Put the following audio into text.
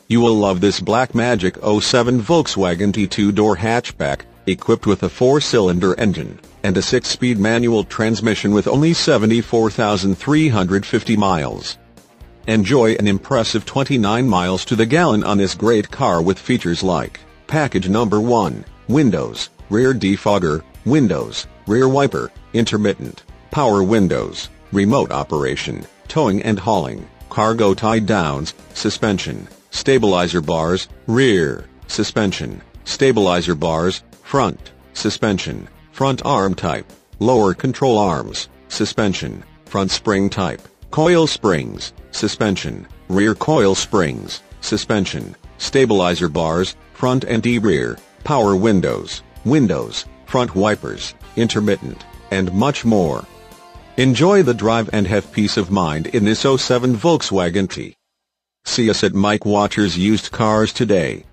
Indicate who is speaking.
Speaker 1: You will love this Blackmagic 07 Volkswagen T two-door hatchback, equipped with a 4-cylinder engine and a 6-speed manual transmission with only 74,350 miles. Enjoy an impressive 29 miles to the gallon on this great car with features like Package Number 1, Windows, Rear Defogger, Windows, Rear Wiper, Intermittent, Power Windows, Remote Operation, Towing and Hauling, Cargo Tie-Downs, Suspension, Stabilizer Bars, Rear, Suspension, Stabilizer Bars, Front, Suspension, Front Arm Type, Lower Control Arms, Suspension, Front Spring Type, Coil Springs, Suspension, Rear Coil Springs, Suspension, Stabilizer Bars, Front and rear, Power Windows, Windows, Front Wipers, Intermittent, and much more. Enjoy the drive and have peace of mind in this 07 Volkswagen T. See us at Mike Watchers Used Cars today.